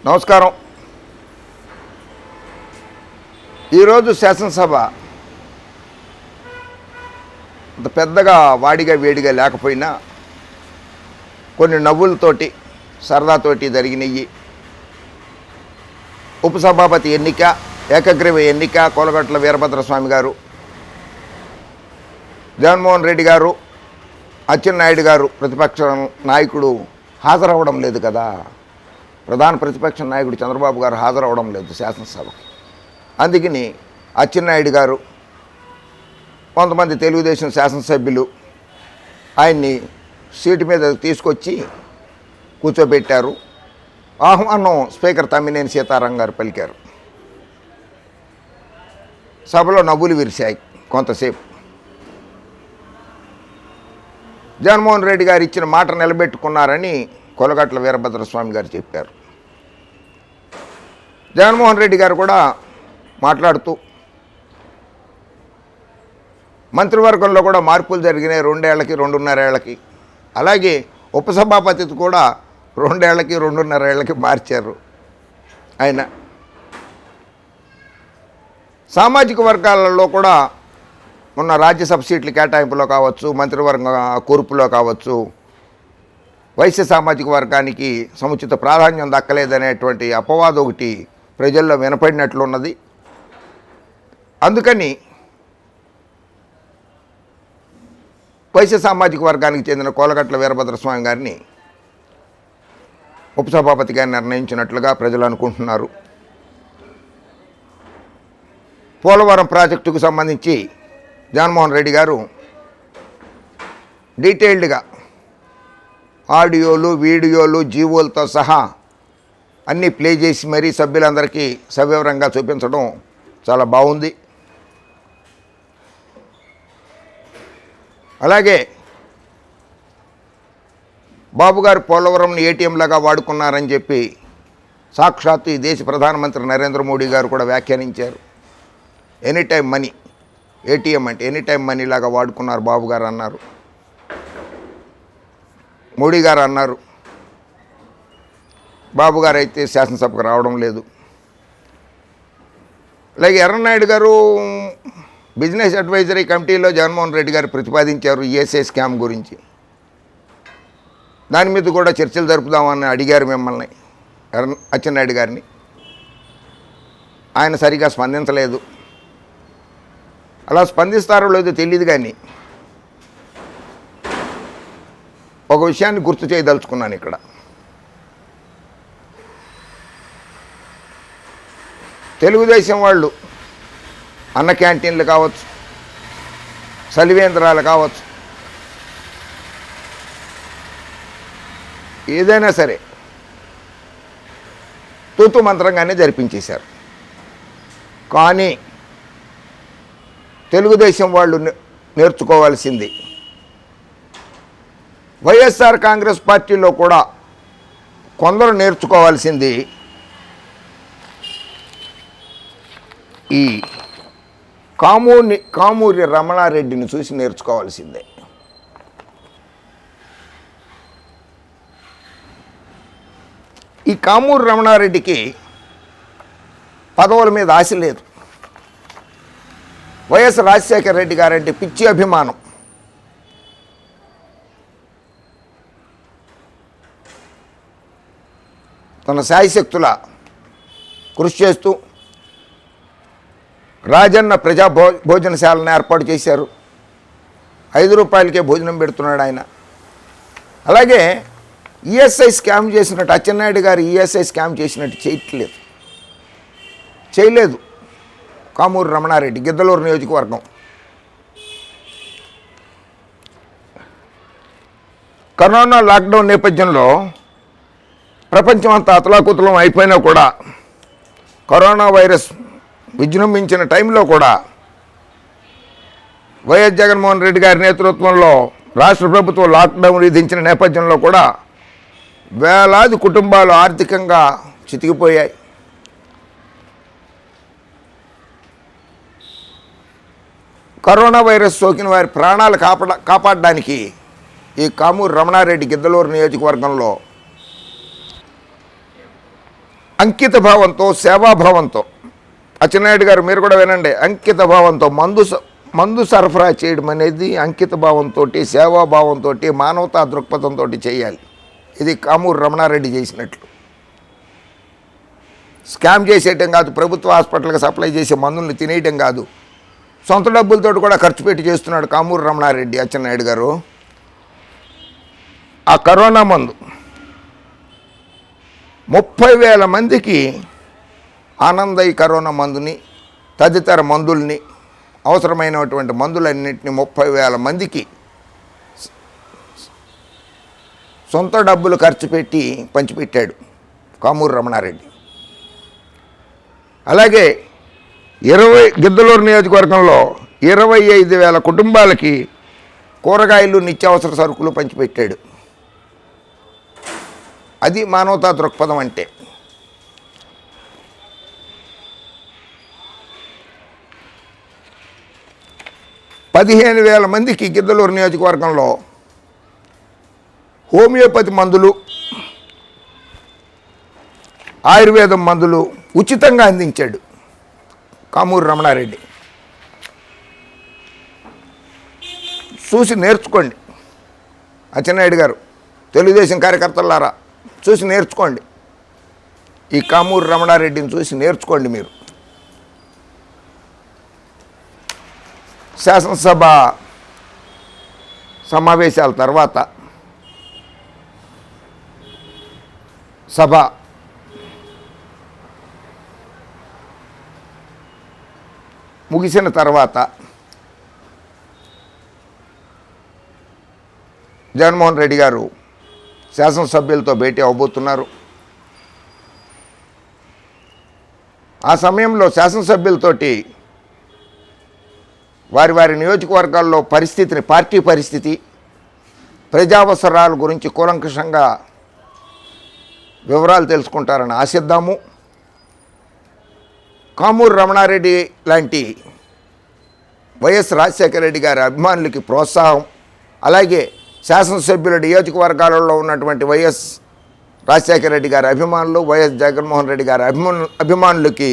నమస్కారం. ఈరోజు శాసనసభ అంత పెద్దగా వాడిగా వేడిగా లేకపోయినా కొన్ని నవ్వులతోటి సరదాతోటి జరిగినవి. ఉపసభాపతి ఎన్నిక, ఏకగ్రీవ ఎన్నిక, కోలగట్ల వీరభద్రస్వామి గారు, జగన్మోహన్ రెడ్డి గారు, అచ్చెన్నాయుడు గారు ప్రతిపక్ష నాయకుడు హాజరవ్వడం లేదు కదా. ప్రధాన ప్రతిపక్ష నాయకుడు చంద్రబాబు గారు హాజరవ్వడం లేదు శాసనసభకి. అందుకని అచ్చెన్నాయుడు గారు, కొంతమంది తెలుగుదేశం శాసనసభ్యులు ఆయన్ని సీటు మీద తీసుకొచ్చి కూర్చోబెట్టారు. ఆహ్వానం స్పీకర్ తమ్మినేని సీతారాం గారు పలికారు. సభలో నవ్వులు విరిశాయి కొంతసేపు. జగన్మోహన్ రెడ్డి గారు ఇచ్చిన మాట నిలబెట్టుకున్నారని కోలగట్ల వీరభద్రస్వామి గారు చెప్పారు. జగన్మోహన్ రెడ్డి గారు కూడా మాట్లాడుతూ మంత్రివర్గంలో కూడా మార్పులు జరిగినాయి 2 ఏళ్లకి 2.5 ఏళ్లకి. అలాగే ఉపసభాపతి కూడా 2 ఏళ్లకి 2.5 ఏళ్లకి మార్చారు ఆయన. సామాజిక వర్గాలలో కూడా ఉన్న రాజ్యసభ సీట్ల కేటాయింపులో కావచ్చు, మంత్రివర్గ కూర్పులో కావచ్చు, వైశ్య సామాజిక వర్గానికి సముచిత ప్రాధాన్యం దక్కలేదనేటువంటి అపవాదం ఒకటి ప్రజల్లో వినపడినట్లున్నది. అందుకని వైశ్య సామాజిక వర్గానికి చెందిన కోలగట్ల వీరభద్రస్వామి గారిని ఉపసభాపతిగా నిర్ణయించినట్లుగా ప్రజలు అనుకుంటున్నారు. పోలవరం ప్రాజెక్టుకు సంబంధించి జగన్మోహన్ రెడ్డి గారు డీటెయిల్డ్గా ఆడియోలు, వీడియోలు, జీవోలతో సహా అన్నీ ప్లే చేసి మరీ సభ్యులందరికీ సవివరంగా చూపించడం చాలా బాగుంది. అలాగే బాబుగారు పోలవరంని ఏటీఎంలాగా వాడుకున్నారని చెప్పి సాక్షాత్తు ఈ దేశ ప్రధానమంత్రి నరేంద్ర మోడీ గారు కూడా వ్యాఖ్యానించారు. ఎనీ టైం మనీ, ఏటీఎం అంటే ఎనీ టైం మనీలాగా వాడుకున్నారు బాబుగారు అన్నారు. మోడీ గారు అన్నారు. బాబు గారు అయితే శాసనసభకు రావడం లేదు. అలాగే ఎర్రనాయుడు గారు బిజినెస్ అడ్వైజరీ కమిటీలో జగన్మోహన్ రెడ్డి గారు ప్రతిపాదించారు ఈఎస్ఐ స్కామ్ గురించి. దాని మీద కూడా చర్చలు జరుపుదామని అడిగారు మిమ్మల్ని, అచ్చెన్నాయుడు గారిని. ఆయన సరిగా స్పందించలేదు. అలా స్పందిస్తారో లేదో తెలియదు, కానీ ఒక విషయాన్ని గుర్తు చేయదలుచుకున్నాను ఇక్కడ. తెలుగుదేశం వాళ్ళు అన్న క్యాంటీన్లు కావచ్చు, చలివేంద్రాలు కావచ్చు, ఏదైనా సరే తూతు మంత్రంగానే జరిపించేశారు. కానీ తెలుగుదేశం వాళ్ళు నేర్చుకోవాల్సింది, వైఎస్ఆర్ కాంగ్రెస్ పార్టీలో కూడా కొందరు నేర్చుకోవాల్సింది ఈ కామూరి రమణారెడ్డిని చూసి నేర్చుకోవాల్సిందే. ఈ కామూరి రమణారెడ్డికి పదవుల మీద ఆశ లేదు. వైఎస్ రాజశేఖర రెడ్డి గారంటే పిచ్చి అభిమానం. తన శాయశక్తుల కృషి చేస్తూ రాజన్న ప్రజా భోజనశాలను ఏర్పాటు చేశారు. 5 రూపాయలకే భోజనం పెడుతున్నాడు ఆయన. అలాగే ఈఎస్ఐ స్కామ్ చేసినట్టు అచ్చెన్నాయుడు గారు ఈఎస్ఐ స్కామ్ చేసినట్టు చేయలేదు కామూరి రమణారెడ్డి. గిద్దలూరు నియోజకవర్గం. కరోనా లాక్డౌన్ నేపథ్యంలో ప్రపంచం అంతా అతలాకుతలం అయిపోయినా కూడా, కరోనా వైరస్ విజృంభించిన టైంలో కూడా వైఎస్ జగన్మోహన్ రెడ్డి గారి నేతృత్వంలో రాష్ట్ర ప్రభుత్వం లాక్డౌన్ విధించిన నేపథ్యంలో కూడా వేలాది కుటుంబాలు ఆర్థికంగా చితికిపోయాయి. కరోనా వైరస్ సోకిన వారి ప్రాణాలు కాపాడడానికి ఈ కామూరి రమణారెడ్డి గిద్దలూరు నియోజకవర్గంలో అంకిత భావంతో, సేవాభావంతో, అచ్చెన్నాయుడు గారు మీరు కూడా వినండి, అంకిత భావంతో మందు సరఫరా చేయడం అనేది అంకిత భావంతో, సేవాభావంతో, మానవతా దృక్పథంతో చేయాలి. ఇది కామూరు రమణారెడ్డి చేసినట్లు. స్కామ్ చేసేయటం కాదు, ప్రభుత్వ హాస్పిటల్కి సప్లై చేసే మందుల్ని తినేయటం కాదు, సొంత డబ్బులతో కూడా ఖర్చు పెట్టి చేస్తున్నాడు కామూరు రమణారెడ్డి అచ్చెన్నాయుడు గారు. ఆ కరోనా మందు 30,000 మందికి ఆనందయ్య కరోనా మందుని, తదితర మందుల్ని, అవసరమైనటువంటి మందులన్నింటినీ 30,000 మందికి సొంత డబ్బులు ఖర్చు పెట్టి పంచిపెట్టాడు కామూరు రమణారెడ్డి. అలాగే గిద్దలూరు నియోజకవర్గంలో 25,000 కుటుంబాలకి కూరగాయలు, నిత్యావసర సరుకులు పంచిపెట్టాడు. అది మానవతా దృక్పథం అంటే. పదిహేను వేల మందికి గిద్దలూరు నియోజకవర్గంలో హోమియోపతి మందులు, ఆయుర్వేదం మందులు ఉచితంగా అందించాడు కామూరు రమణారెడ్డి. చూసి నేర్చుకోండి అచ్చెన్నాయుడు గారు, తెలుగుదేశం కార్యకర్తలారా, చూసి నేర్చుకోండి. ఈ కామూరు రమణారెడ్డిని చూసి నేర్చుకోండి మీరు. శాసనసభ సమావేశాల తర్వాత సభ ముగిసిన తర్వాత జగన్మోహన్ రెడ్డి గారు శాసనసభ్యులతో భేటీ అవబోతున్నారు. ఆ సమయంలో శాసనసభ్యులతోటి వారి వారి నియోజకవర్గాల్లో పరిస్థితిని, పార్టీ పరిస్థితి, ప్రజావసరాల గురించి కూలంకషంగా వివరాలు తెలుసుకుంటారని ఆశిద్దాము. కామూరు రమణారెడ్డి లాంటి వైఎస్ రాజశేఖర రెడ్డి గారి అభిమానులకి ప్రోత్సాహం, అలాగే శాసనసభ్యుల నియోజకవర్గాలలో ఉన్నటువంటి వైఎస్ రాజశేఖర రెడ్డి గారి అభిమానులు, వైఎస్ జగన్మోహన్ రెడ్డి గారి అభిమానులకి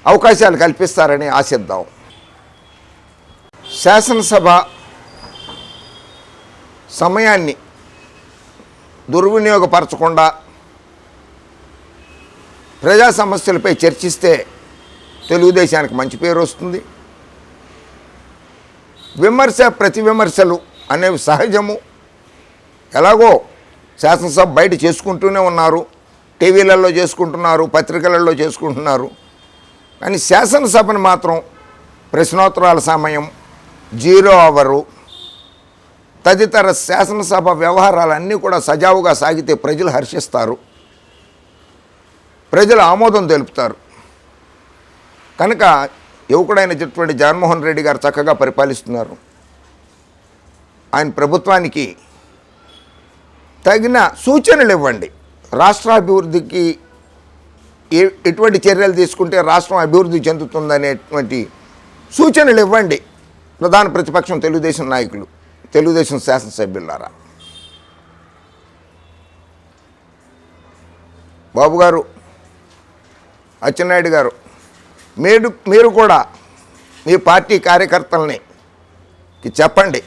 అవకాశాలు కల్పిస్తారని ఆశిద్దాం. శాసనసభ సమయాన్ని దుర్వినియోగపరచకుండా ప్రజా సమస్యలపై చర్చిస్తే తెలుగుదేశానికి మంచి పేరు వస్తుంది. విమర్శ, ప్రతి విమర్శలు అనేవి సహజము. ఎలాగో శాసనసభ బయట చేసుకుంటూనే ఉన్నారు, టీవీలలో చేసుకుంటున్నారు, పత్రికలలో చేసుకుంటున్నారు. కానీ శాసనసభను మాత్రం ప్రశ్నోత్తరాల సమయం, 0 అవరు, తదితర శాసనసభ వ్యవహారాలన్నీ కూడా సజావుగా సాగితే ప్రజలు హర్షిస్తారు, ప్రజలు ఆమోదం తెలుపుతారు. కనుక యువకుడైనటువంటి జగన్మోహన్ రెడ్డి గారు చక్కగా పరిపాలిస్తున్నారు. ఆయన ప్రభుత్వానికి తగిన సూచనలు ఇవ్వండి. రాష్ట్రాభివృద్ధికి ఎటువంటి చర్యలు తీసుకుంటే రాష్ట్రం అభివృద్ధి చెందుతుందనేటువంటి సూచనలు ఇవ్వండి ప్రధాన ప్రతిపక్షం తెలుగుదేశం నాయకులు, తెలుగుదేశం శాసనసభ్యులారా. బాబు గారు, అచ్చెన్నాయుడు గారు, మీరు కూడా మీ పార్టీ కార్యకర్తల్ని చెప్పండి,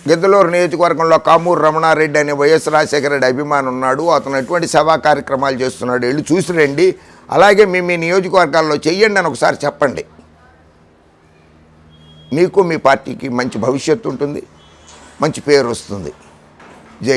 గిద్దలూరు నియోజకవర్గంలో కామూరు రమణారెడ్డి అనే వైఎస్ రాజశేఖర రెడ్డి అభిమాని ఉన్నాడు, అతను ఎటువంటి సేవా కార్యక్రమాలు చేస్తున్నాడు, వెళ్ళి చూసి రండి, అలాగే మీ నియోజకవర్గాల్లో చెయ్యండి అని ఒకసారి చెప్పండి. మీకు, మీ పార్టీకి మంచి భవిష్యత్తు ఉంటుంది, మంచి పేరు వస్తుంది.